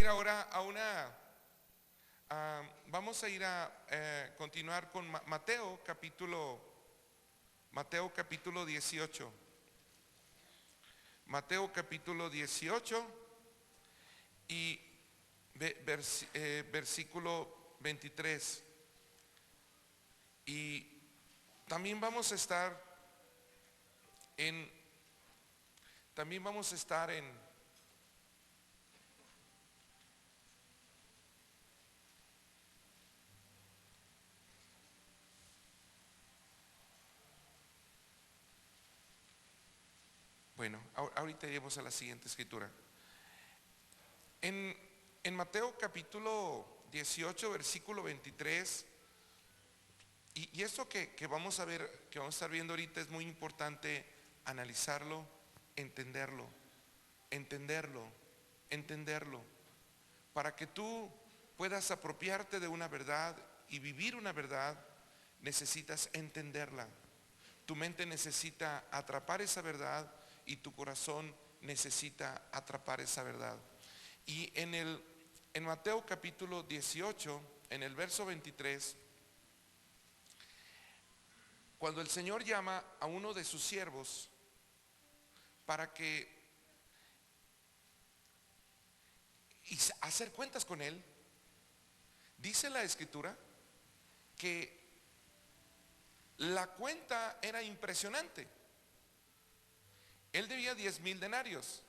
ir ahora a vamos a ir a continuar con Mateo capítulo 18. Mateo capítulo 18 y versículo 23. Y también vamos a estar en bueno, ahorita iremos a la siguiente escritura. En Mateo capítulo 18, versículo 23, y esto que vamos a ver, que vamos a estar viendo ahorita, es muy importante analizarlo, entenderlo, para que tú puedas apropiarte de una verdad y vivir una verdad. Necesitas entenderla. Tu mente necesita atrapar esa verdad y tu corazón necesita atrapar esa verdad. Y en Mateo capítulo 18, en el verso 23, cuando el Señor llama a uno de sus siervos para que y hacer cuentas con él, dice la escritura que la cuenta era impresionante. Él debía 10,000 denarios,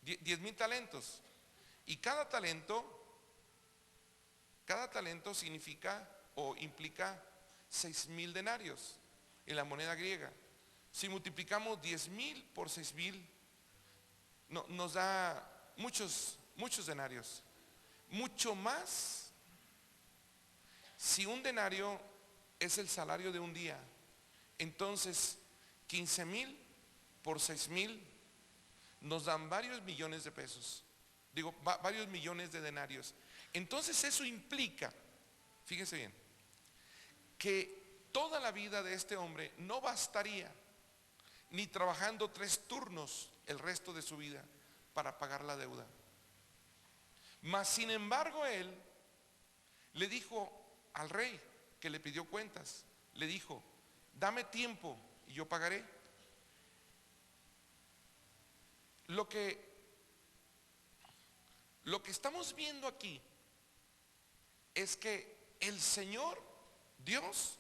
10,000 talentos, y cada talento significa o implica 6,000 denarios en la moneda griega. Si multiplicamos 10,000 por 6,000, nos da muchos denarios, mucho más. Si un denario es el salario de un día, entonces 15,000 por 6,000 nos dan varios millones de pesos, varios millones de denarios. Entonces eso implica, fíjense bien, que toda la vida de este hombre no bastaría ni trabajando 3 turnos el resto de su vida para pagar la deuda. Mas sin embargo él le dijo al rey que le pidió cuentas, le dijo: dame tiempo y yo pagaré. Lo que estamos viendo aquí es que el Señor Dios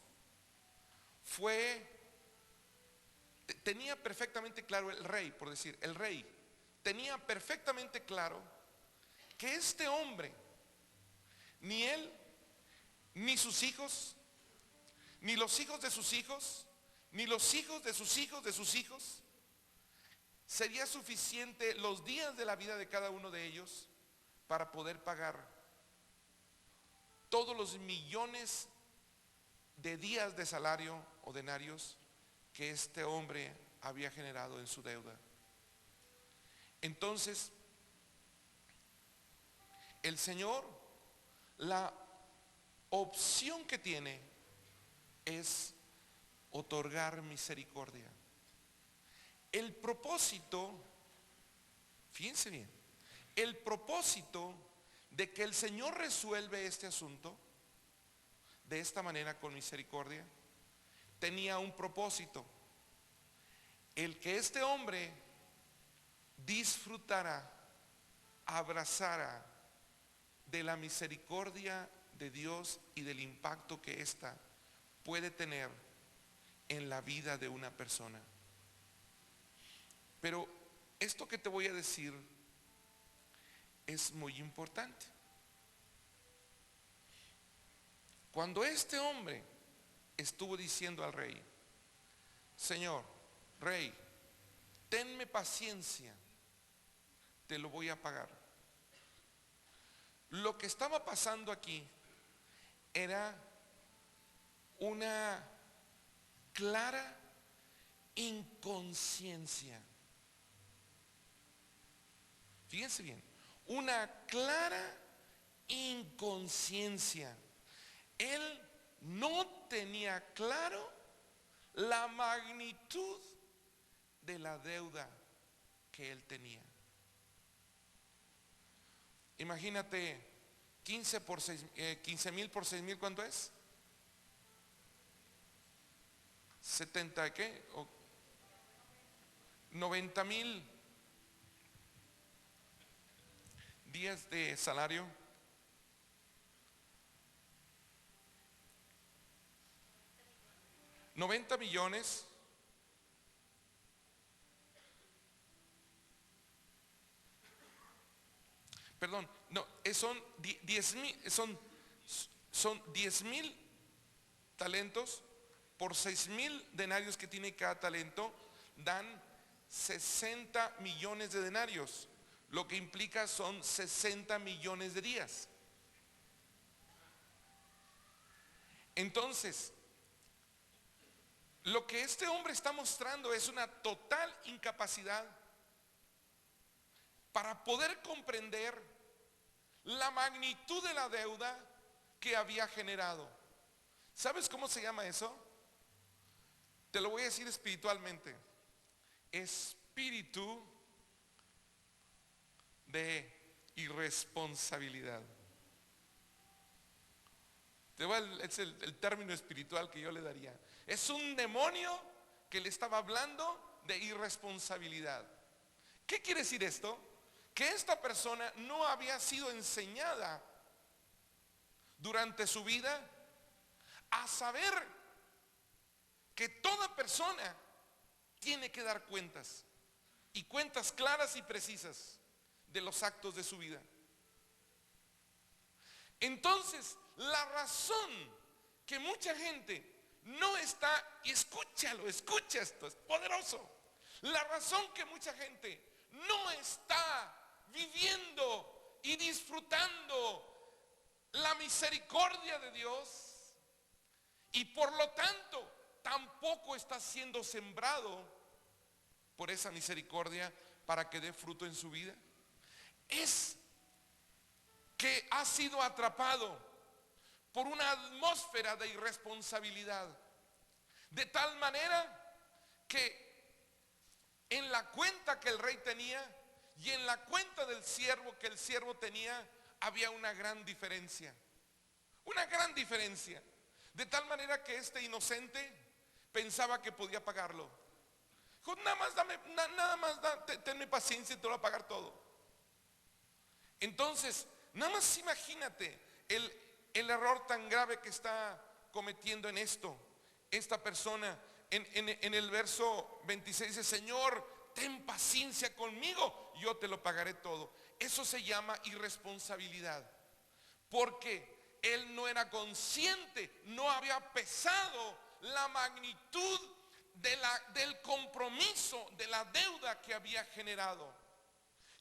tenía perfectamente claro, el rey tenía perfectamente claro que este hombre, ni él, ni sus hijos, ni los hijos de sus hijos, ni los hijos de sus hijos de sus hijos, sería suficiente los días de la vida de cada uno de ellos para poder pagar todos los millones de días de salario o denarios que este hombre había generado en su deuda. Entonces, el Señor, la opción que tiene es otorgar misericordia. El propósito, fíjense bien, el propósito de que el Señor resuelve este asunto de esta manera con misericordia, tenía un propósito: el que este hombre disfrutara, abrazara de la misericordia de Dios y del impacto que ésta puede tener en la vida de una persona. Pero esto que te voy a decir es muy importante. Cuando este hombre estuvo diciendo al rey: Señor, rey, tenme paciencia, te lo voy a pagar, lo que estaba pasando aquí era una clara inconsciencia. Fíjense bien, una clara inconsciencia. Él no tenía claro la magnitud de la deuda que él tenía. Imagínate 15,000 por 6,000, ¿cuánto es? 70, ¿qué? 90,000 días de salario. $90 millones. Perdón, no, son 10,000, son 10,000 talentos por 6,000 denarios que tiene cada talento, dan 60 millones de denarios, lo que implica son 60 millones de días. Entonces, lo que este hombre está mostrando es una total incapacidad para poder comprender la magnitud de la deuda que había generado. ¿Sabes cómo se llama eso? Te lo voy a decir espiritualmente. Espíritu de irresponsabilidad. Es el término espiritual que yo le daría. Es un demonio que le estaba hablando de irresponsabilidad. ¿Qué quiere decir esto? Que esta persona no había sido enseñada durante su vida a saber que toda persona tiene que dar cuentas, y cuentas claras y precisas de los actos de su vida. Entonces, la razón que mucha gente no está, y escúchalo, escucha esto, es poderoso. La razón que mucha gente no está viviendo y disfrutando la misericordia de Dios, y por lo tanto tampoco está siendo sembrado por esa misericordia para que dé fruto en su vida, es que ha sido atrapado por una atmósfera de irresponsabilidad, de tal manera que en la cuenta que el rey tenía y en la cuenta del siervo que el siervo tenía había una gran diferencia, de tal manera que este inocente pensaba que podía pagarlo. Dijo, tenme paciencia y te lo voy a pagar todo. Entonces, nada más imagínate el error tan grave que está cometiendo en esto esta persona. En el verso 26 dice, Señor, ten paciencia conmigo, yo te lo pagaré todo. Eso se llama irresponsabilidad, porque él no era consciente, no había pesado la magnitud del compromiso, de la deuda que había generado.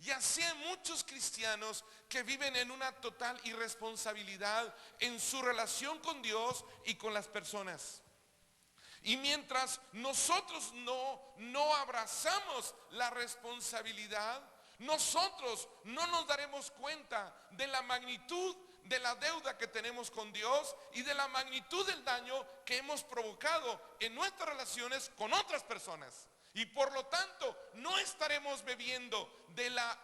Y así hay muchos cristianos que viven en una total irresponsabilidad en su relación con Dios y con las personas. Y mientras nosotros no abrazamos la responsabilidad, nosotros no nos daremos cuenta de la magnitud de la deuda que tenemos con Dios y de la magnitud del daño que hemos provocado en nuestras relaciones con otras personas. Y por lo tanto no estaremos bebiendo de la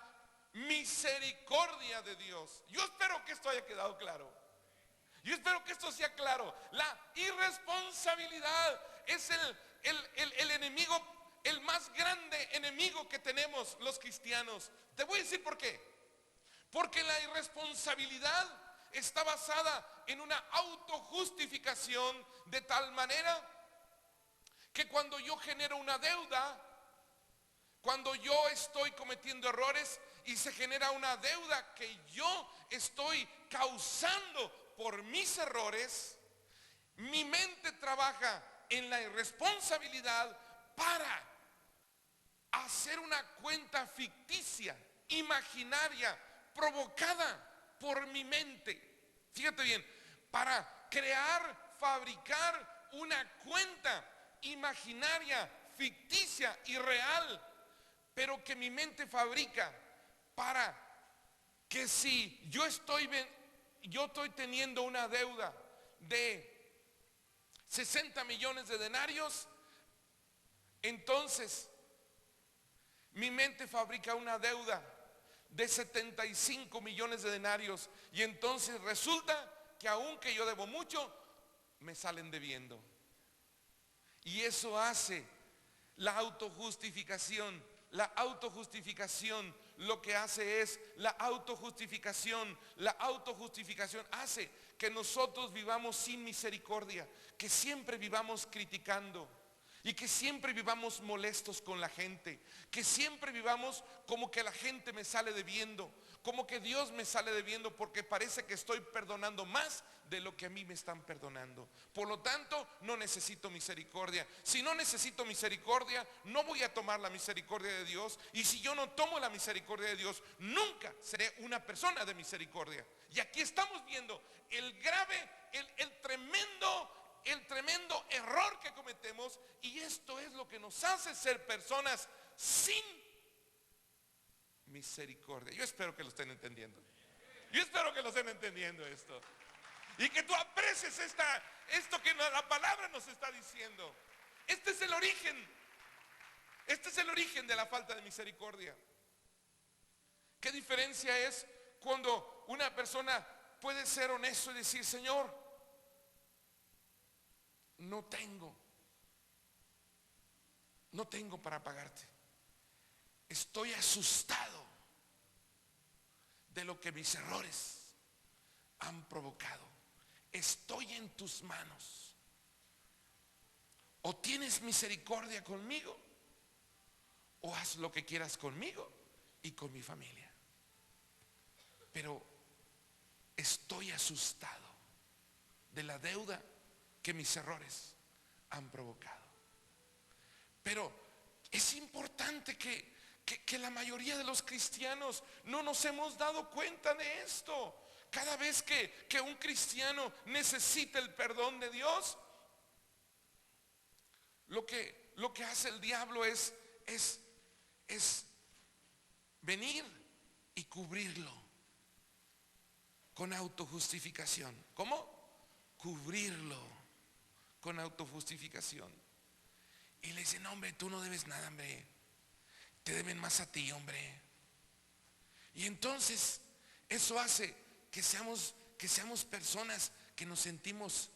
misericordia de Dios. Yo espero que esto haya quedado claro. Yo espero que esto sea claro. La irresponsabilidad es el enemigo, el más grande enemigo que tenemos los cristianos. Te voy a decir por qué. Porque la irresponsabilidad está basada en una autojustificación, de tal manera que cuando yo genero una deuda, cuando yo estoy cometiendo errores y se genera una deuda que yo estoy causando por mis errores, mi mente trabaja en la irresponsabilidad para hacer una cuenta ficticia, imaginaria, provocada por mi mente. Fíjate bien, para fabricar una cuenta imaginaria, ficticia y real, pero que mi mente fabrica para que si yo estoy teniendo una deuda de 60 millones de denarios, entonces mi mente fabrica una deuda de 75 millones de denarios. Y entonces resulta que aunque yo debo mucho, me salen debiendo. Y eso hace la autojustificación. La autojustificación lo que hace es la autojustificación. La autojustificación hace que nosotros vivamos sin misericordia, que siempre vivamos criticando y que siempre vivamos molestos con la gente, que siempre vivamos como que la gente me sale debiendo, como que Dios me sale debiendo, porque parece que estoy perdonando más de lo que a mí me están perdonando. Por lo tanto, no necesito misericordia. Si no necesito misericordia, no voy a tomar la misericordia de Dios. Y si yo no tomo la misericordia de Dios, nunca seré una persona de misericordia. Y aquí estamos viendo el grave, el tremendo error que cometemos. Y esto es lo que nos hace ser personas sin misericordia. Yo espero que lo estén entendiendo. Yo espero que lo estén entendiendo esto. Y que tú aprecies esto que la palabra nos está diciendo. Este es el origen. Este es el origen de la falta de misericordia. ¿Qué diferencia es cuando una persona puede ser honesto y decir: Señor, no tengo para pagarte. Estoy asustado de lo que mis errores han provocado. Estoy en tus manos. O tienes misericordia conmigo, o haz lo que quieras conmigo y con mi familia. Pero estoy asustado de la deuda que mis errores han provocado. Pero es importante que la mayoría de los cristianos no nos hemos dado cuenta de esto. Cada vez que un cristiano necesita el perdón de Dios, lo que hace el diablo es venir y cubrirlo con autojustificación. ¿Cómo? Cubrirlo con autojustificación. Y le dice: no, hombre, tú no debes nada, hombre. Te deben más a ti, hombre. Y entonces eso hace que seamos personas que nos sentimos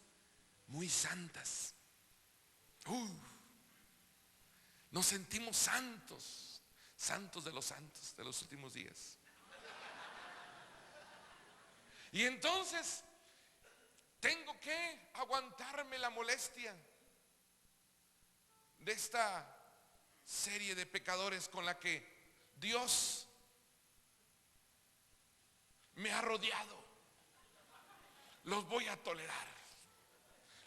muy santas. Nos sentimos santos, santos de los últimos días. Y entonces tengo que aguantarme la molestia de esta serie de pecadores con la que Dios me ha rodeado. Los voy a tolerar,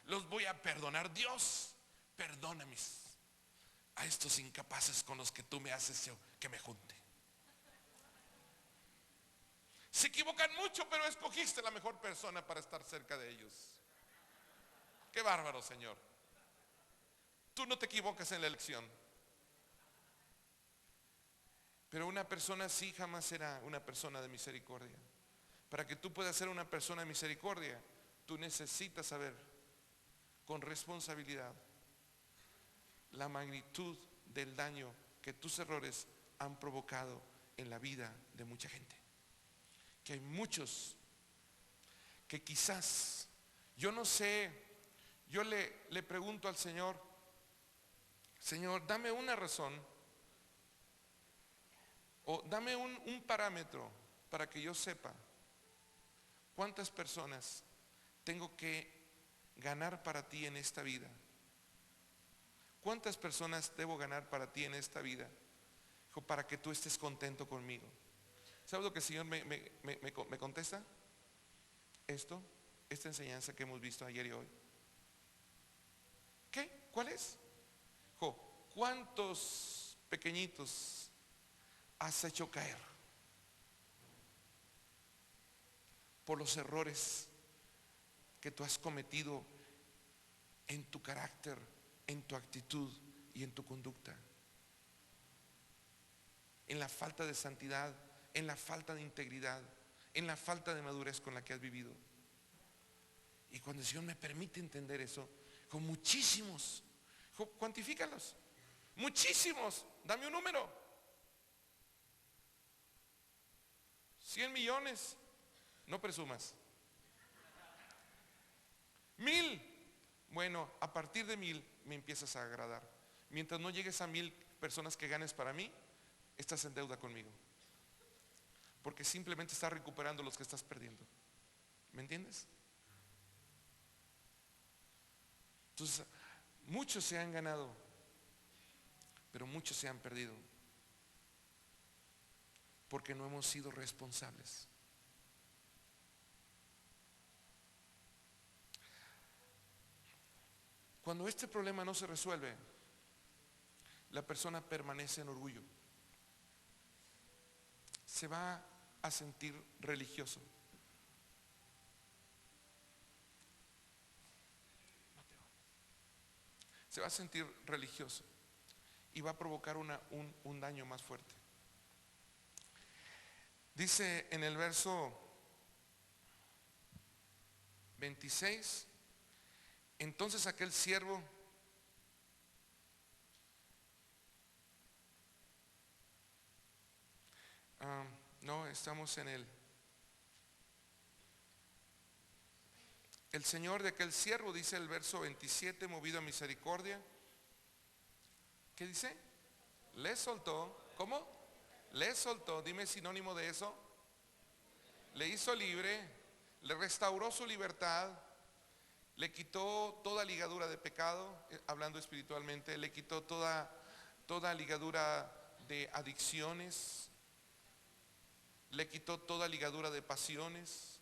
los voy a perdonar. Dios, perdona a estos incapaces con los que tú me haces que me junte. Se equivocan mucho, pero escogiste la mejor persona para estar cerca de ellos. Qué bárbaro, Señor. Tú no te equivocas en la elección. Pero una persona así jamás será una persona de misericordia. Para que tú puedas ser una persona de misericordia, tú necesitas saber con responsabilidad la magnitud del daño que tus errores han provocado en la vida de mucha gente. Que hay muchos que quizás, yo no sé, yo le pregunto al Señor: Señor, dame una razón, o dame un parámetro para que yo sepa cuántas personas tengo que ganar para ti en esta vida. ¿Cuántas personas debo ganar para ti en esta vida? Para que tú estés contento conmigo. ¿Sabes lo que el Señor me contesta? Esta enseñanza que hemos visto ayer y hoy. ¿Qué? ¿Cuál es? ¿Cuántos pequeñitos has hecho caer por los errores que tú has cometido en tu carácter, en tu actitud y en tu conducta? En la falta de santidad, en la falta de integridad, en la falta de madurez con la que has vivido. Y cuando el Señor me permite entender eso, con muchísimos, cuantifícalos, muchísimos, dame un número. 100 millones, no presumas. 1000, bueno, a partir de 1000 me empiezas a agradar. Mientras no llegues a 1000 personas que ganes para mí, estás en deuda conmigo, porque simplemente estás recuperando los que estás perdiendo. ¿Me entiendes? Entonces, muchos se han ganado, pero muchos se han perdido, porque no hemos sido responsables. Cuando este problema no se resuelve, la persona permanece en orgullo. Se va a sentir religioso. Se va a sentir religioso y va a provocar un daño más fuerte. Dice en el verso 26, entonces aquel siervo no, estamos en el Señor de aquel siervo, dice el verso 27, movido a misericordia. ¿Qué dice? Le soltó. ¿Cómo? Le soltó. Dime sinónimo de eso. Le hizo libre, le restauró su libertad, le quitó toda ligadura de pecado, hablando espiritualmente, le quitó toda ligadura de adicciones, le quitó toda ligadura de pasiones,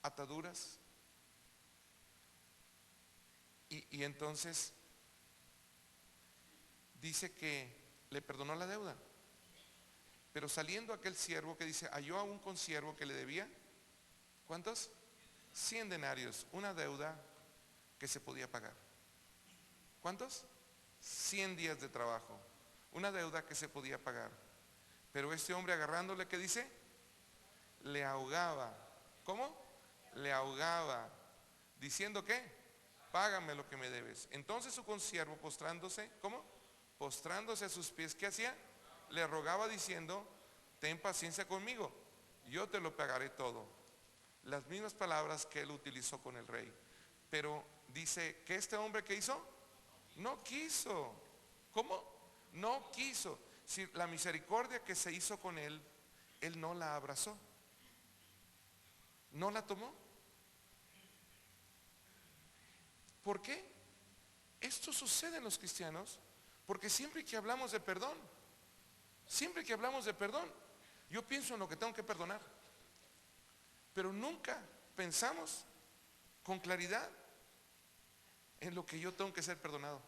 ataduras. Y entonces dice que le perdonó la deuda. Pero saliendo aquel siervo, que dice, halló a un consiervo que le debía, ¿cuántos? 100 denarios, una deuda que se podía pagar. ¿Cuántos? 100 días de trabajo, una deuda que se podía pagar. Pero este hombre, agarrándole, ¿qué dice? Le ahogaba. ¿Cómo? Le ahogaba, diciendo ¿qué? Págame lo que me debes. Entonces su consiervo, postrándose, ¿cómo? Postrándose a sus pies, ¿qué hacía? Le rogaba diciendo, ten paciencia conmigo, yo te lo pagaré todo. Las mismas palabras que él utilizó con el rey. Pero dice que este hombre, ¿qué hizo? No quiso. ¿Cómo? No quiso. Si la misericordia que se hizo con él, él no la abrazó, no la tomó. ¿Por qué? Esto sucede en los cristianos porque siempre que hablamos de perdón, yo pienso en lo que tengo que perdonar, pero nunca pensamos con claridad en lo que yo tengo que ser perdonado.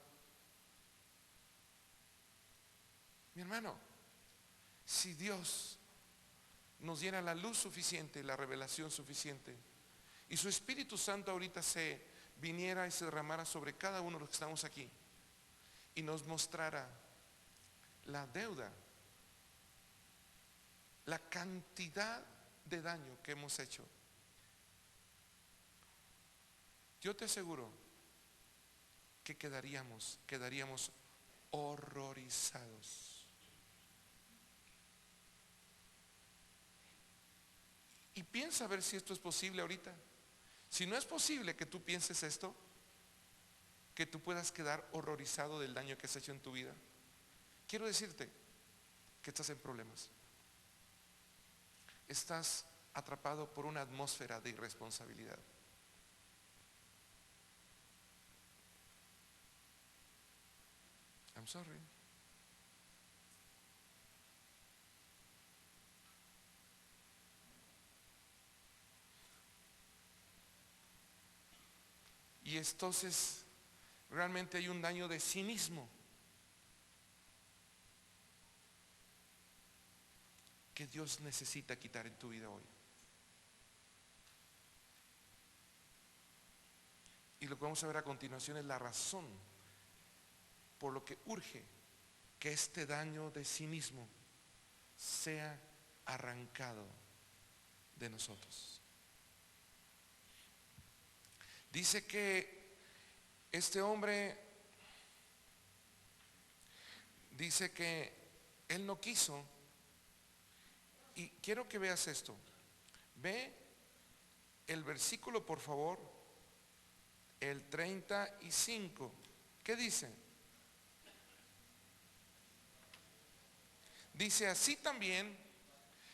Mi hermano, si Dios nos diera la luz suficiente, la revelación suficiente, y su Espíritu Santo ahorita se viniera y se derramara sobre cada uno de los que estamos aquí y nos mostrara la deuda, la cantidad de daño que hemos hecho, yo te aseguro que quedaríamos horrorizados. Y piensa a ver si esto es posible ahorita. Si no es posible que tú pienses esto, que tú puedas quedar horrorizado del daño que has hecho en tu vida, quiero decirte que estás en problemas. Estás atrapado por una atmósfera de irresponsabilidad. I'm sorry. Y entonces realmente hay un daño de cinismo que Dios necesita quitar en tu vida hoy. Y lo que vamos a ver a continuación es la razón por lo que urge que este daño de cinismo sea arrancado de nosotros. Dice que este hombre, dice que él no quiso, Y quiero que veas esto. Ve el versículo, por favor, el 35. ¿Qué dice? Dice, así también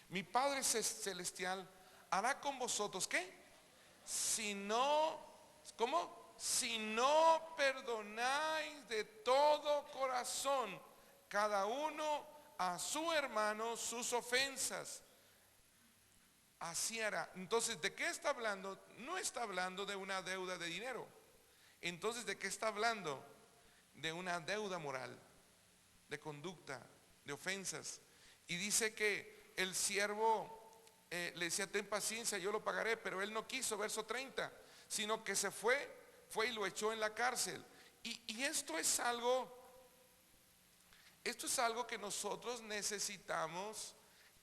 mi Padre Celestial hará con vosotros, ¿qué? Si no, ¿cómo? Si no perdonáis de todo corazón cada uno a su hermano sus ofensas. Así hará. Entonces, ¿de qué está hablando? No está hablando de una deuda de dinero. Entonces, ¿de qué está hablando? De una deuda moral, de conducta, de ofensas. Y dice que el siervo le decía, ten paciencia, yo lo pagaré, pero él no quiso, verso 30, sino que se fue y lo echó en la cárcel. Y esto es algo que nosotros necesitamos,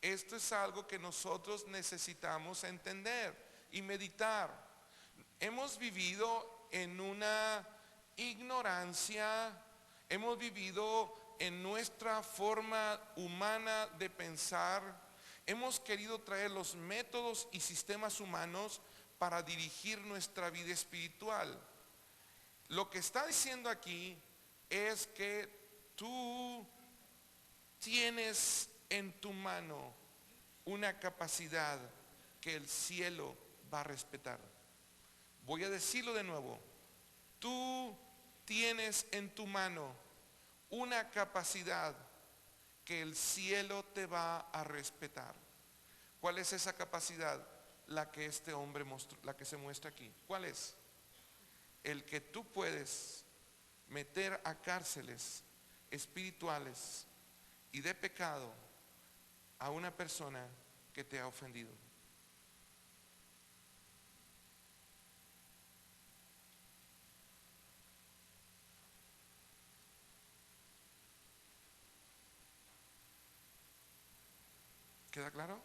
esto es algo que nosotros necesitamos entender y meditar. Hemos vivido en una ignorancia, hemos vivido en nuestra forma humana de pensar, hemos querido traer los métodos y sistemas humanos para dirigir nuestra vida espiritual. Lo que está diciendo aquí es que tú tienes en tu mano una capacidad que el cielo va a respetar. Voy a decirlo de nuevo. Tú tienes en tu mano una capacidad que el cielo te va a respetar. ¿Cuál es esa capacidad? La que este hombre mostró, la que se muestra aquí. ¿Cuál es? El que tú puedes meter a cárceles espirituales y de pecado a una persona que te ha ofendido. ¿Queda claro?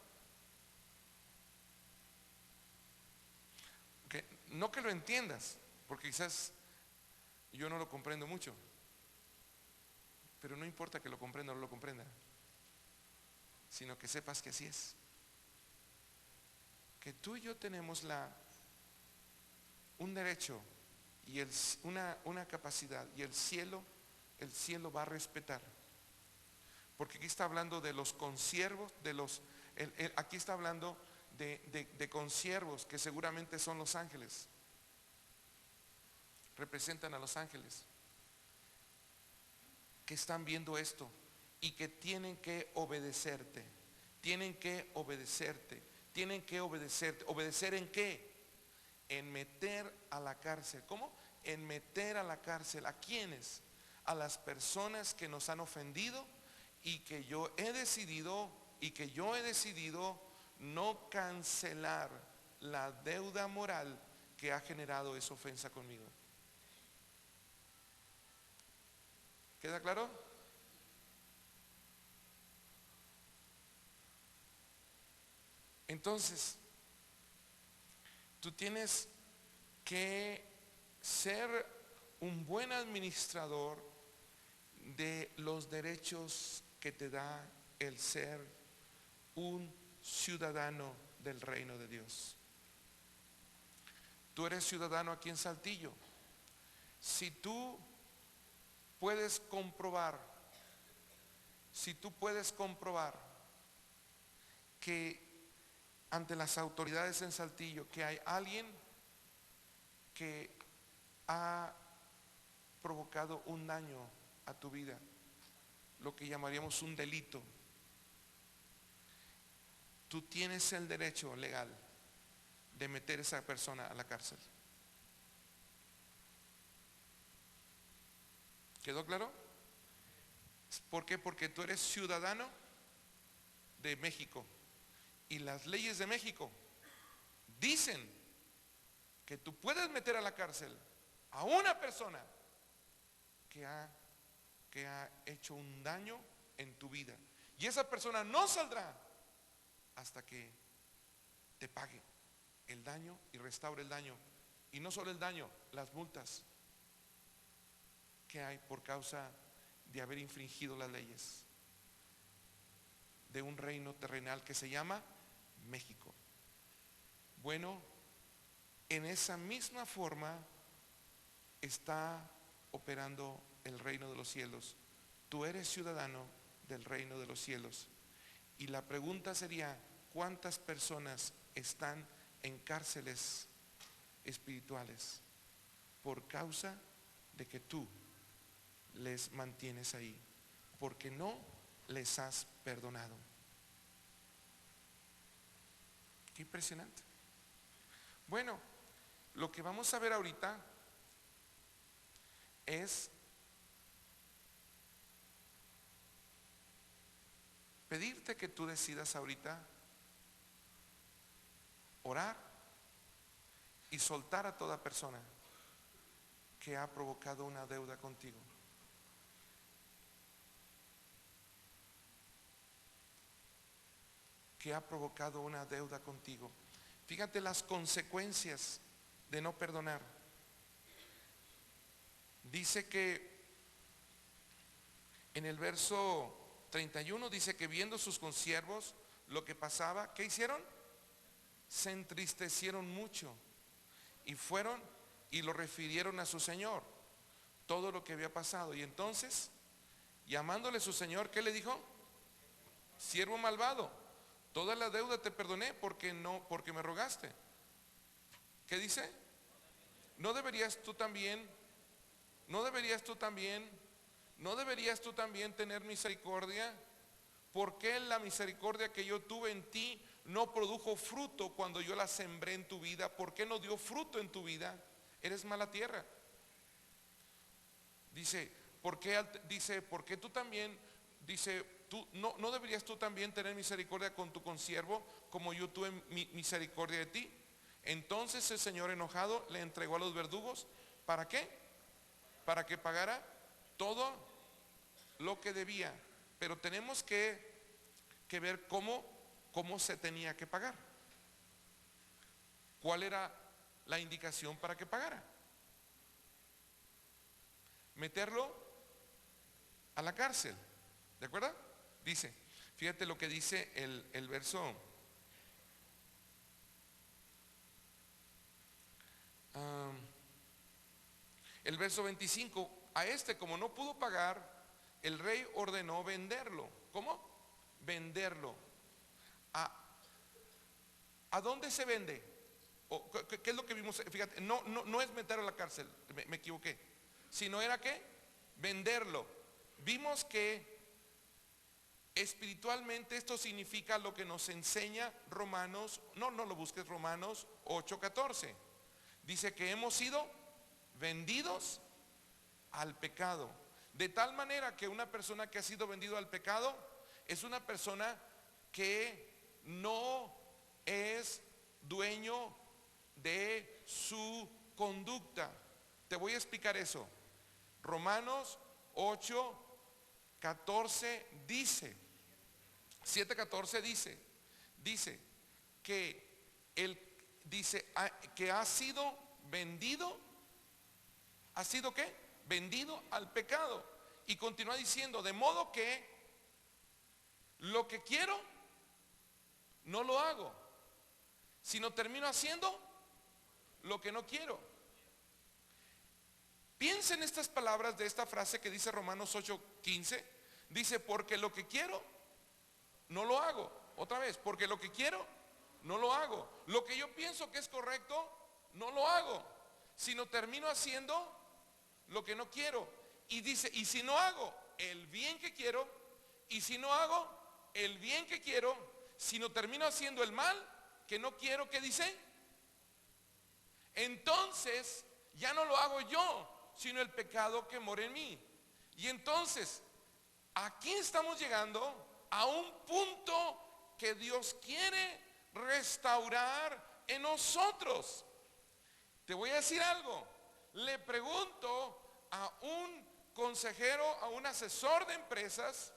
No que lo entiendas, porque quizás yo no lo comprendo mucho, pero no importa que lo comprenda o no lo comprenda, sino que sepas que así es. Que tú y yo tenemos un derecho y una capacidad, y el cielo va a respetar. Porque aquí está hablando de los consiervos, aquí está hablando de consiervos que seguramente son los ángeles, representan a los ángeles, que están viendo esto y que tienen que obedecerte, tienen que obedecerte, tienen que obedecerte. ¿Obedecer en qué? En meter a la cárcel. ¿Cómo? En meter a la cárcel. ¿A quiénes? A las personas que nos han ofendido y que yo he decidido no cancelar la deuda moral que ha generado esa ofensa conmigo. ¿Queda claro? Entonces, tú tienes que ser un buen administrador de los derechos que te da el ser un ciudadano del reino de Dios. Tú eres ciudadano aquí en Saltillo. Si tú puedes comprobar que ante las autoridades en Saltillo que hay alguien que ha provocado un daño a tu vida, lo que llamaríamos un delito, tú tienes el derecho legal de meter a esa persona a la cárcel. ¿Quedó claro? ¿Por qué? Porque tú eres ciudadano de México y las leyes de México dicen que tú puedes meter a la cárcel a una persona que ha hecho un daño en tu vida, y esa persona no saldrá hasta que te pague el daño y restaure el daño, y no solo el daño, las multas que hay por causa de haber infringido las leyes. de un reino terrenal que se llama México. Bueno, en esa misma forma está operando el reino de los cielos. Tú eres ciudadano del reino de los cielos. Y la pregunta sería, ¿cuántas personas están en cárceles espirituales por causa de que tú les mantienes ahí? Porque no les has perdonado. Qué impresionante. Bueno, lo que vamos a ver ahorita es pedirte que tú decidas ahorita orar y soltar a toda persona que ha provocado una deuda contigo. Que ha provocado una deuda contigo. Fíjate las consecuencias de no perdonar. Dice que en el verso 31 dice que viendo sus consiervos lo que pasaba, ¿qué hicieron? Se entristecieron mucho y fueron y lo refirieron a su señor todo lo que había pasado. Y entonces, llamándole su señor, ¿qué le dijo? Siervo malvado, toda la deuda te perdoné porque me rogaste. ¿Qué dice? ¿No deberías tú también tener misericordia? ¿Por qué la misericordia que yo tuve en ti no produjo fruto cuando yo la sembré en tu vida? ¿Por qué no dio fruto en tu vida? Eres mala tierra. Dice, ¿por qué tú también, no deberías tú también tener misericordia con tu consiervo como yo tuve misericordia de ti? Entonces el Señor enojado le entregó a los verdugos. ¿Para qué? Para que pagara todo lo que debía. Pero tenemos que ver cómo se tenía que pagar. ¿Cuál era la indicación para que pagara? Meterlo a la cárcel. ¿De acuerdo? Dice, fíjate lo que dice el verso. El verso 25, a este como no pudo pagar, el rey ordenó venderlo. ¿Cómo? Venderlo. ¿A dónde se vende? ¿Qué es lo que vimos? Fíjate, no es meterlo a la cárcel, me equivoqué. Sino era ¿qué? Venderlo. Vimos que espiritualmente esto significa lo que nos enseña Romanos, no lo busques, Romanos 8:14. Dice que hemos sido vendidos al pecado. De tal manera que una persona que ha sido vendido al pecado es una persona que no es dueño de su conducta. Te voy a explicar eso. Romanos 8:14 dice, 7:14 dice que que ha sido vendido. ¿Ha sido qué? Vendido al pecado. Y continúa diciendo, de modo que lo que quiero no lo hago, sino termino haciendo lo que no quiero. Piensa en estas palabras de esta frase que dice Romanos 8:15. Dice, porque lo que quiero no lo hago. Otra vez, porque lo que quiero no lo hago. Lo que yo pienso que es correcto no lo hago, sino termino haciendo lo que no quiero. Y dice, y si no hago el bien que quiero, y si no hago el bien que quiero, sino termino haciendo el mal que no quiero, ¿qué dice? Entonces ya no lo hago yo, sino el pecado que mora en mí. Y entonces aquí estamos llegando a un punto que Dios quiere restaurar en nosotros. Te voy a decir algo. Le pregunto a un consejero, a un asesor de empresas,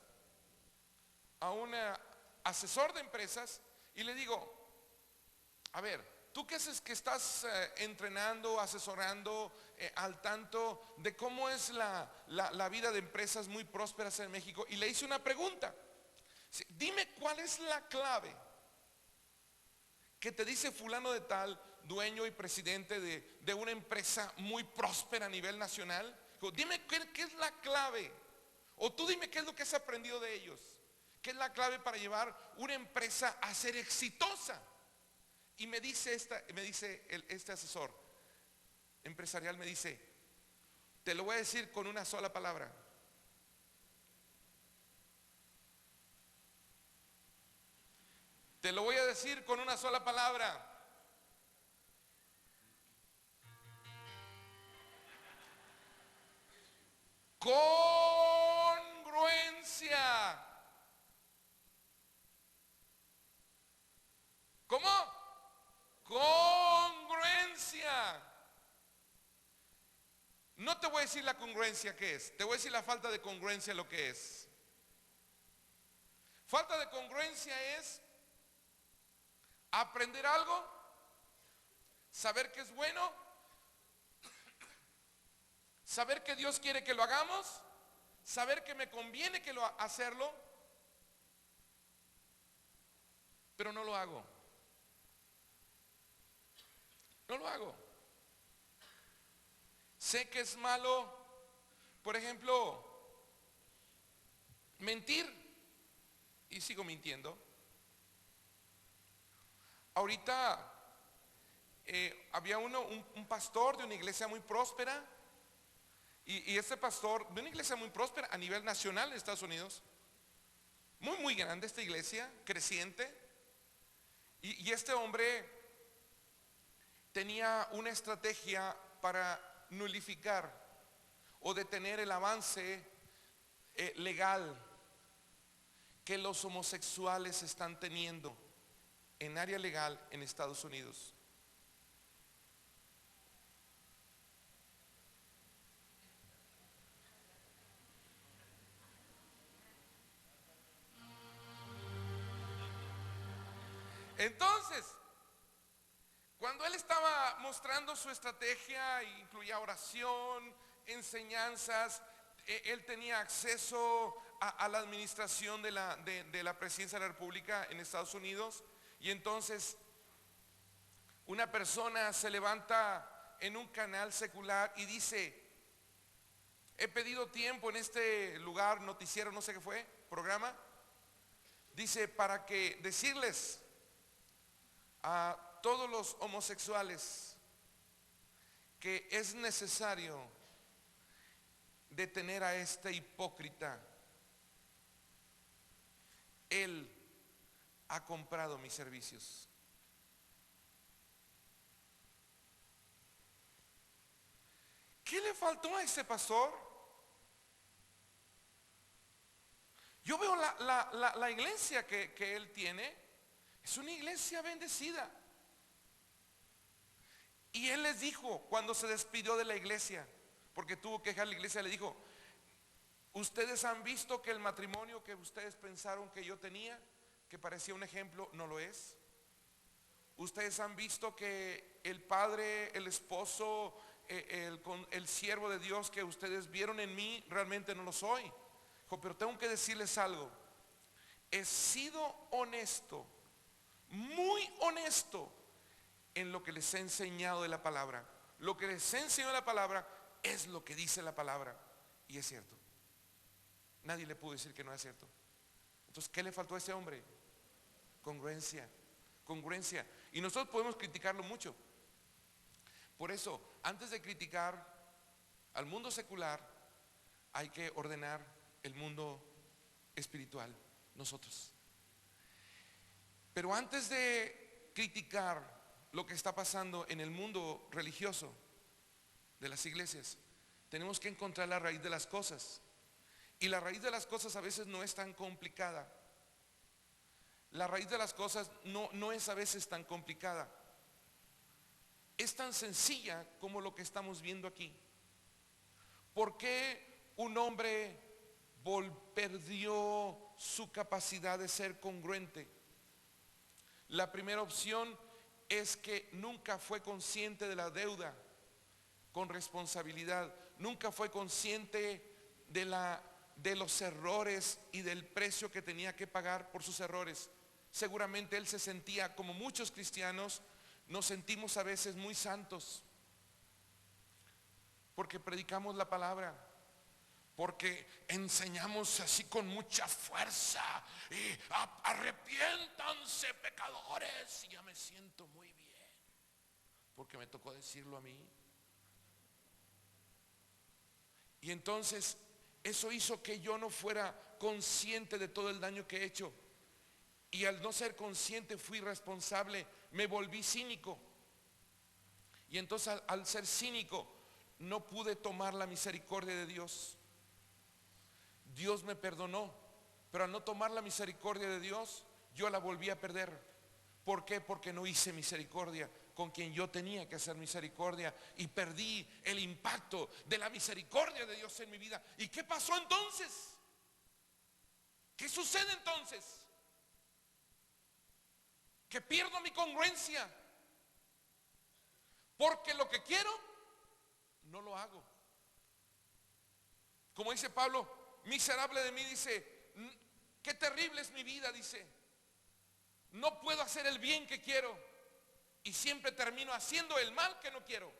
y le digo, a ver, tú que estás entrenando, asesorando, al tanto de cómo es la vida de empresas muy prósperas en México, y le hice una pregunta. Sí, dime cuál es la clave que te dice fulano de tal, dueño y presidente de una empresa muy próspera a nivel nacional. Digo, dime qué es la clave. O tú dime qué es lo que has aprendido de ellos. ¿Qué es la clave para llevar una empresa a ser exitosa? Y me dice este asesor empresarial, me dice, te lo voy a decir con una sola palabra. Te lo voy a decir con una sola palabra. Congruencia. ¿Cómo? Congruencia. No te voy a decir la congruencia que es, te voy a decir la falta de congruencia lo que es. Falta de congruencia es aprender algo, saber que es bueno, saber que Dios quiere que lo hagamos, saber que me conviene hacerlo, pero no lo hago. No lo hago. Sé que es malo, por ejemplo, mentir y sigo mintiendo. Ahorita había un pastor de una iglesia muy próspera y ese pastor de una iglesia muy próspera a nivel nacional en Estados Unidos, muy grande esta iglesia, creciente, y este hombre tenía una estrategia para nulificar o detener el avance legal que los homosexuales están teniendo en área legal en Estados Unidos. Entonces, cuando él estaba mostrando su estrategia, incluía oración, enseñanzas, él tenía acceso a la administración de la presidencia de la República en Estados Unidos. Y entonces una persona se levanta en un canal secular y dice, he pedido tiempo en este lugar, noticiero, no sé qué fue, programa, dice, para que decirles a todos los homosexuales que es necesario detener a este hipócrita. Él ha comprado mis servicios. ¿Qué le faltó a ese pastor? Yo veo la iglesia que él tiene, es una iglesia bendecida. Y él les dijo cuando se despidió de la iglesia, porque tuvo que dejar la iglesia, le dijo, ustedes han visto que el matrimonio que ustedes pensaron que yo tenía, que parecía un ejemplo, no lo es. Ustedes han visto que el padre, el esposo, el siervo de Dios que ustedes vieron en mí, realmente no lo soy. Dijo, pero tengo que decirles algo. He sido honesto, muy honesto en lo que les he enseñado de la palabra. Lo que les he enseñado de la palabra es lo que dice la palabra. Y es cierto. Nadie le pudo decir que no es cierto. Entonces, ¿qué le faltó a ese hombre? Congruencia. Congruencia. Y nosotros podemos criticarlo mucho. Por eso, antes de criticar al mundo secular, hay que ordenar el mundo espiritual, nosotros. Pero antes de criticar lo que está pasando en el mundo religioso de las iglesias, tenemos que encontrar la raíz de las cosas. Y la raíz de las cosas a veces no es tan complicada. La raíz de las cosas no es a veces tan complicada. Es tan sencilla como lo que estamos viendo aquí. ¿Por qué un hombre perdió su capacidad de ser congruente? La primera opción es que nunca fue consciente de la deuda con responsabilidad. Nunca fue consciente de la de los errores y del precio que tenía que pagar por sus errores. Seguramente él se sentía, como muchos cristianos, nos sentimos a veces muy santos, porque predicamos la palabra, porque enseñamos así con mucha fuerza, y arrepiéntanse pecadores, y ya me siento muy bien, porque me tocó decirlo a mí. Y entonces eso hizo que yo no fuera consciente de todo el daño que he hecho. Y al no ser consciente fui responsable, me volví cínico. Y entonces al ser cínico no pude tomar la misericordia de Dios. Dios me perdonó, pero al no tomar la misericordia de Dios, yo la volví a perder. ¿Por qué? Porque no hice misericordia con quien yo tenía que hacer misericordia, y perdí el impacto de la misericordia de Dios en mi vida. ¿Y qué pasó entonces? ¿Qué sucede entonces? Que pierdo mi congruencia, porque lo que quiero no lo hago. Como dice Pablo, miserable de mí, dice, qué terrible es mi vida, dice, no puedo hacer el bien que quiero y siempre termino haciendo el mal que no quiero.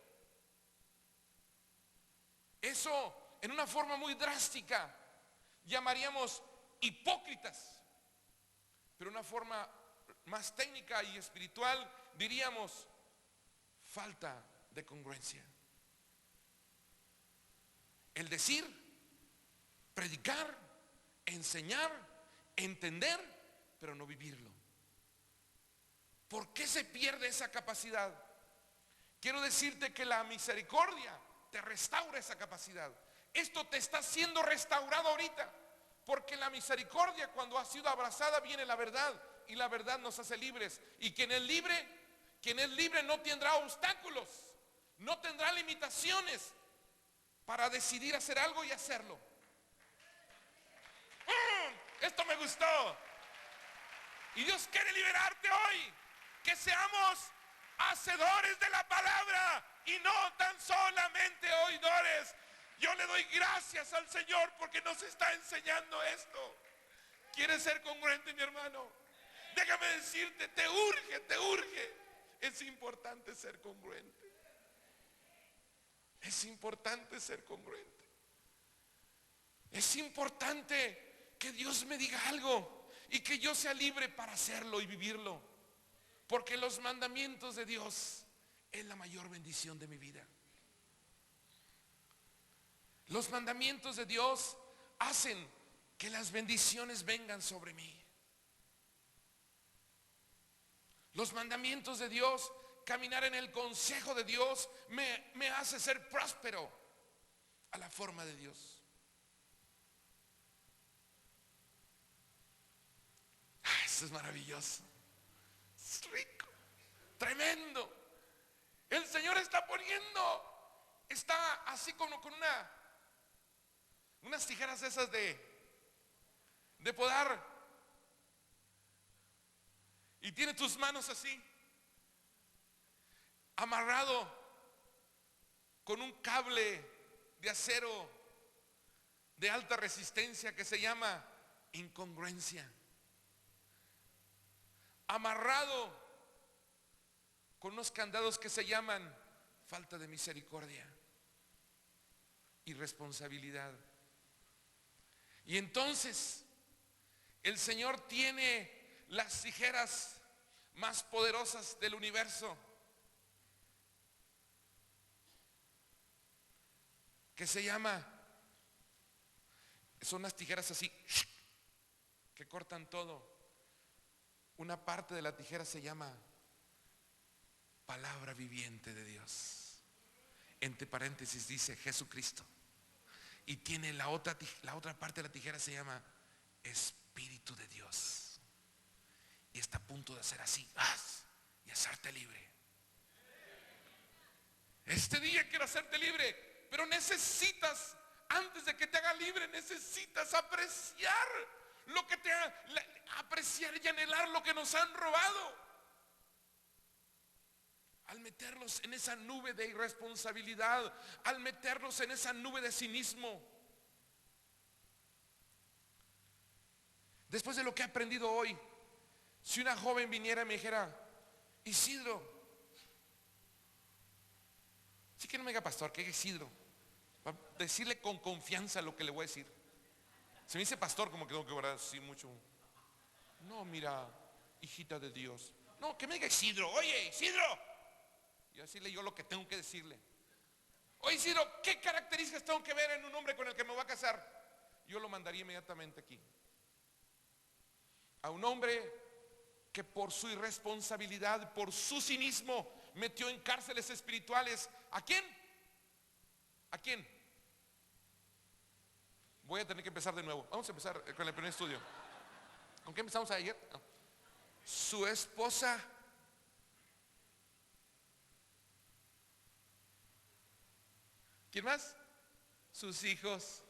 Eso, en una forma muy drástica, llamaríamos hipócritas, pero una forma más técnica y espiritual diríamos falta de congruencia. El decir, predicar, enseñar, entender, pero no vivirlo. ¿Por qué se pierde esa capacidad? Quiero decirte que la misericordia te restaura esa capacidad. Esto te está siendo restaurado ahorita, porque la misericordia, cuando ha sido abrazada, viene la verdad, y la verdad nos hace libres. Y quien es libre no tendrá obstáculos, no tendrá limitaciones para decidir hacer algo y hacerlo. Esto me gustó. Y Dios quiere liberarte hoy, que seamos hacedores de la palabra y no tan solamente oidores. Yo le doy gracias al Señor porque nos está enseñando esto. ¿Quieres ser congruente, mi hermano? Déjame decirte, te urge. Es importante ser congruente. Es importante ser congruente. Es importante que Dios me diga algo y que yo sea libre para hacerlo y vivirlo, porque los mandamientos de Dios es la mayor bendición de mi vida. Los mandamientos de Dios hacen que las bendiciones vengan sobre mí. Los mandamientos de Dios, caminar en el consejo de Dios, me hace ser próspero a la forma de Dios. Eso es maravilloso, es rico, tremendo. El Señor está así como con unas tijeras esas de podar, y tiene tus manos así, amarrado con un cable de acero de alta resistencia que se llama incongruencia, amarrado con unos candados que se llaman falta de misericordia, irresponsabilidad. Y entonces el Señor tiene las tijeras más poderosas del universo, que se llama, son unas tijeras así que cortan todo. Una parte de la tijera se llama palabra viviente de Dios. Entre paréntesis dice Jesucristo. Y tiene la otra parte de la tijera se llama Espíritu de Dios. Y está a punto de hacer así, y hacerte libre. Este día quiero hacerte libre, pero necesitas, antes de que te haga libre, necesitas apreciar lo que apreciar y anhelar lo que nos han robado. Al meterlos en esa nube de irresponsabilidad, al meterlos en esa nube de cinismo, Después de lo que he aprendido hoy, si una joven viniera y me dijera: Isidro, sí, que no me diga pastor, que Isidro, para decirle con confianza lo que le voy a decir. Se me dice pastor, como que tengo que orar así mucho. No, mira, hijita de Dios. No, que me diga Isidro. Oye, Isidro. Y decirle yo lo que tengo que decirle. Oye, Isidro, ¿qué características tengo que ver en un hombre con el que me voy a casar? Yo lo mandaría inmediatamente aquí. A un hombre que por su irresponsabilidad, por su cinismo, metió en cárceles espirituales. ¿A quién? ¿A quién? Voy a tener que empezar de nuevo. Vamos a empezar con el primer estudio. ¿Con qué empezamos ayer? Su esposa. ¿Quién más? Sus hijos.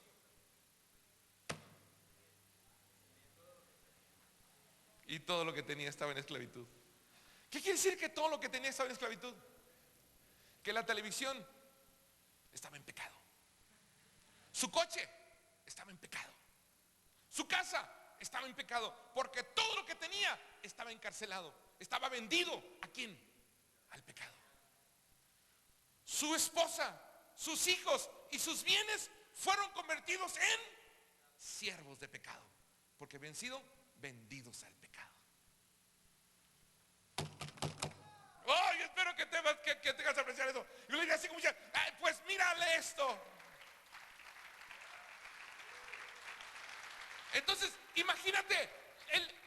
Y todo lo que tenía estaba en esclavitud. ¿Qué quiere decir que todo lo que tenía estaba en esclavitud? Que la televisión estaba en pecado. Su coche estaba en pecado. Su casa estaba en pecado, porque todo lo que tenía estaba encarcelado, estaba vendido. ¿A quién? Al pecado. Su esposa, sus hijos y sus bienes fueron convertidos en siervos de pecado, porque habían sido vendidos al pecado. Oh, yo espero que tengas que apreciar eso. Yo le diría así como: pues mírale esto. Entonces, imagínate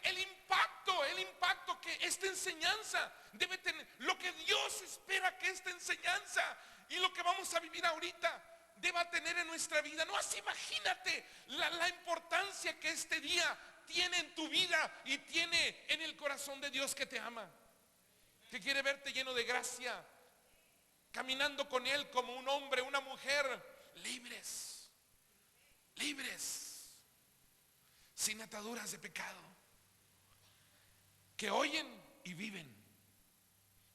el impacto que esta enseñanza debe tener, lo que Dios espera que esta enseñanza y lo que vamos a vivir ahorita deba tener en nuestra vida. No, así imagínate la importancia que este día tiene en tu vida y tiene en el corazón de Dios, que te ama, que quiere verte lleno de gracia, caminando con Él como un hombre, una mujer, libres, sin ataduras de pecado, que oyen y viven,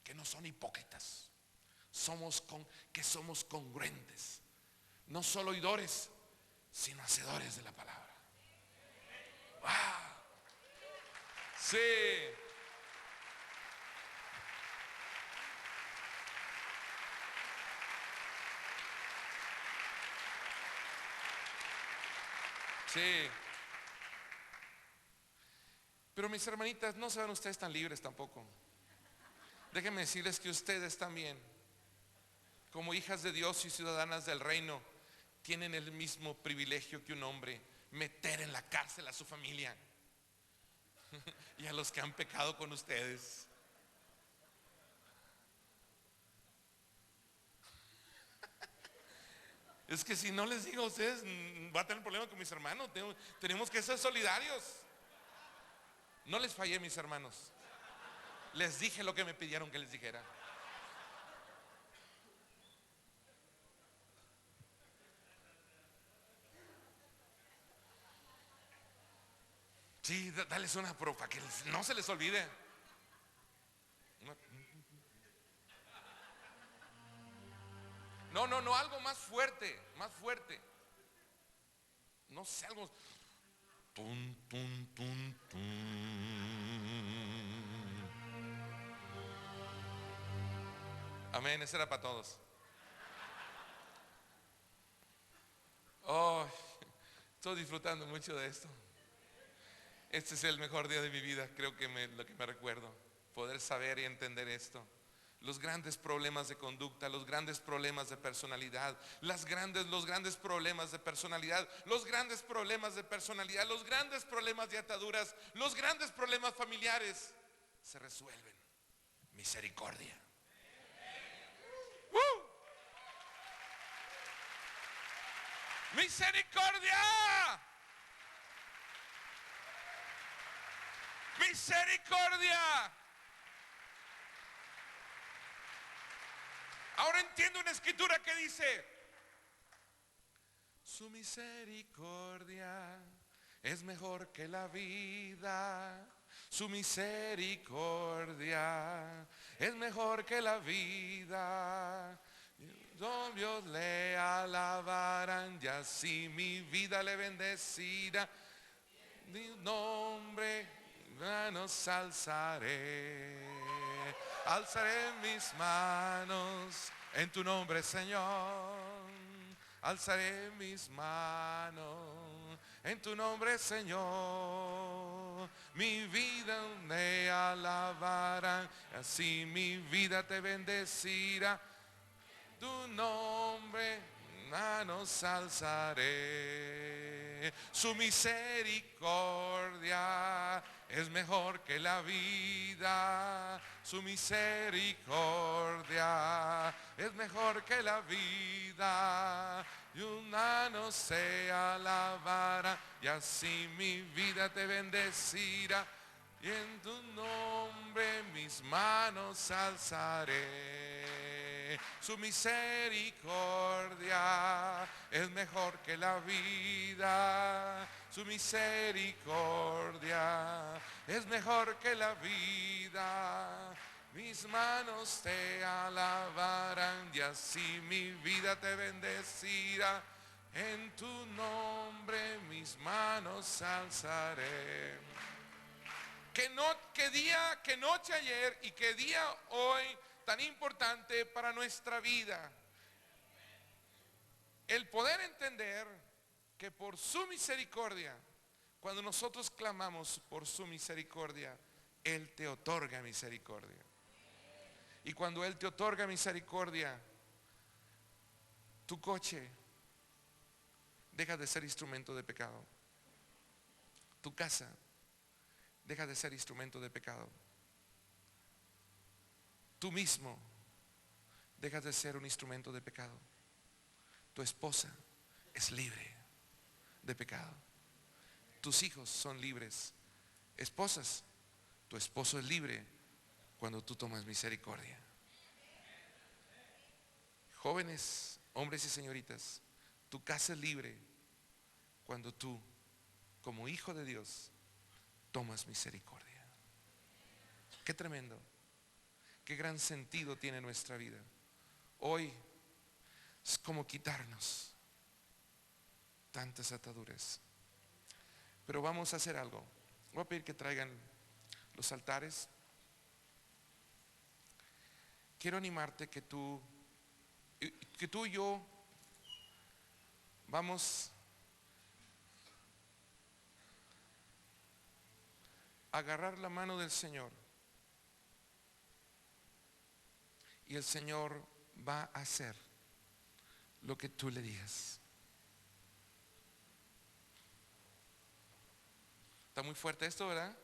que no son hipócritas, que somos congruentes, no solo oidores, sino hacedores de la palabra. ¡Wow! Sí. Sí. Pero mis hermanitas, no se van ustedes tan libres tampoco. Déjenme decirles que ustedes también, como hijas de Dios y ciudadanas del reino, tienen el mismo privilegio que un hombre: meter en la cárcel a su familia y a los que han pecado con ustedes. Es que si no les digo a ustedes, va a tener problemas con mis hermanos. Tenemos que ser solidarios. No les fallé, mis hermanos. Les dije lo que me pidieron que les dijera. Sí, dales una para que no se les olvide. No, algo más fuerte, más fuerte. No sé, algo. Tum, tum, tum, tum. Amén, ese era para todos. Oh, estoy disfrutando mucho de esto. Este es el mejor día de mi vida, creo que lo que me recuerdo, poder saber y entender esto. Los grandes problemas de conducta, los grandes problemas de personalidad, los grandes problemas de personalidad, los grandes problemas de personalidad, los grandes problemas de ataduras, los grandes problemas familiares se resuelven. Misericordia. Misericordia. Misericordia. Ahora entiendo una escritura que dice: su misericordia es mejor que la vida. Su misericordia es mejor que la vida. Los Dios le alabarán, y así mi vida le bendecirá. tu nombre manos alzaré. Alzaré mis manos en tu nombre, Señor. Alzaré mis manos en tu nombre, Señor. Mi vida me alabará, así mi vida te bendecirá. Tu nombre manos alzaré. Su misericordia es mejor que la vida. Su misericordia es mejor que la vida. Y una no se alabará, y así mi vida te bendecirá. Y en tu nombre mis manos alzaré. Su misericordia es mejor que la vida. Su misericordia es mejor que la vida. Mis manos te alabarán, y así mi vida te bendecirá. En tu nombre mis manos alzaré. Qué día, qué noche ayer y qué día hoy tan importante para nuestra vida. El poder entender que por su misericordia, cuando nosotros clamamos por su misericordia, Él te otorga misericordia. Y cuando Él te otorga misericordia, tu coche deja de ser instrumento de pecado. Tu casa deja de ser instrumento de pecado. Tú mismo dejas de ser un instrumento de pecado. Tu esposa es libre de pecado. Tus hijos son libres. Esposas, tu esposo es libre cuando tú tomas misericordia. Jóvenes, hombres y señoritas, tu casa es libre cuando tú, como hijo de Dios, tomas misericordia. Qué tremendo, qué gran sentido tiene nuestra vida. Hoy es como quitarnos tantas ataduras. Pero vamos a hacer algo. Voy a pedir que traigan los altares. Quiero animarte que tú y yo vamos a agarrar la mano del Señor. Y el Señor va a hacer lo que tú le digas. Está muy fuerte esto, ¿verdad?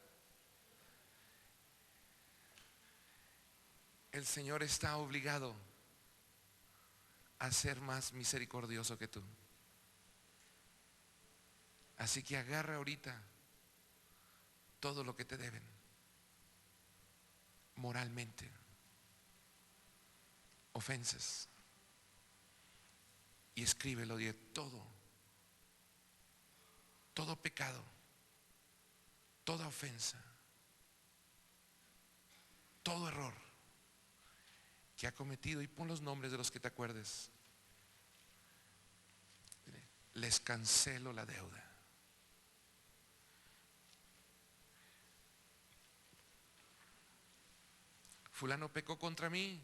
El Señor está obligado a ser más misericordioso que tú. Así que agarra ahorita todo lo que te deben moralmente, ofensas, y escríbelo de todo pecado, toda ofensa, todo error que ha cometido, y pon los nombres de los que te acuerdes. Les cancelo la deuda. Fulano pecó contra mí,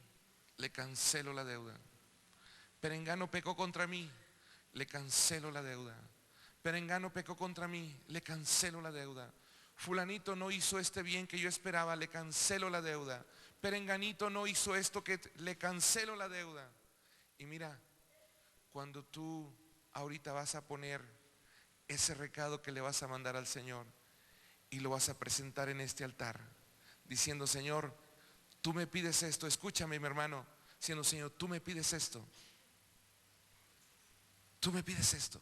le cancelo la deuda. Perengano pecó contra mí, le cancelo la deuda. Perengano pecó contra mí, le cancelo la deuda. Fulanito no hizo este bien que yo esperaba, le cancelo la deuda. Perenganito no hizo esto, que le cancelo la deuda. Y mira, cuando tú ahorita vas a poner ese recado que le vas a mandar al Señor y lo vas a presentar en este altar, diciendo: Señor, tú me pides esto. Escúchame, mi hermano, diciendo: Señor, tú me pides esto. Tú me pides esto,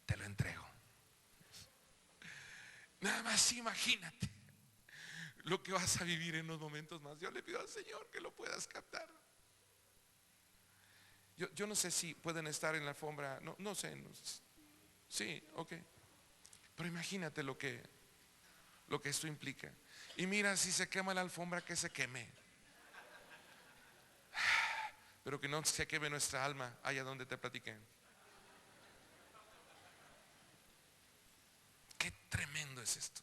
te lo entrego. Nada más imagínate lo que vas a vivir en unos momentos más. Yo le pido al Señor que lo puedas captar. Yo no sé si pueden estar en la alfombra, no sé. Sí, ok. Pero imagínate lo que esto implica. Y mira, si se quema la alfombra, que se queme, pero que no se queme nuestra alma allá donde te platiqué. Qué es esto?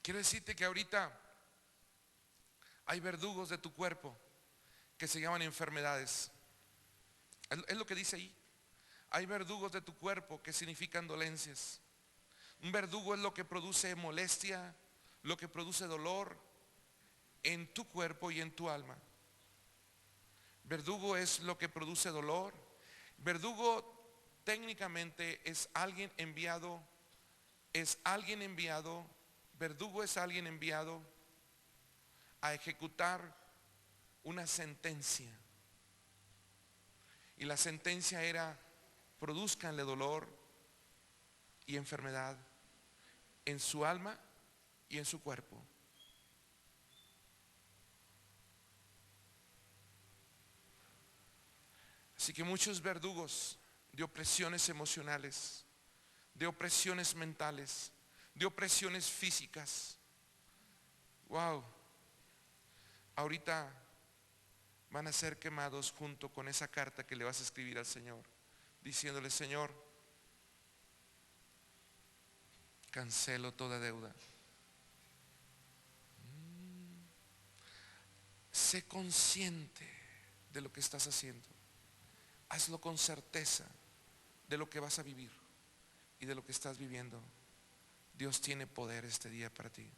Quiero decirte que ahorita hay verdugos de tu cuerpo que se llaman enfermedades. Es lo que dice ahí. Hay verdugos de tu cuerpo que significan dolencias. Un verdugo es lo que produce molestia, lo que produce dolor en tu cuerpo y en tu alma. Verdugo es lo que produce dolor. Verdugo técnicamente es alguien enviado, verdugo es alguien enviado a ejecutar una sentencia. Y la sentencia era: produzcanle dolor y enfermedad en su alma y en su cuerpo. Así que muchos verdugos de opresiones emocionales, de opresiones mentales, de opresiones físicas, wow, ahorita van a ser quemados junto con esa carta que le vas a escribir al Señor, diciéndole: Señor, cancelo toda deuda. Sé consciente de lo que estás haciendo. Hazlo con certeza de lo que vas a vivir y de lo que estás viviendo. Dios tiene poder este día para ti.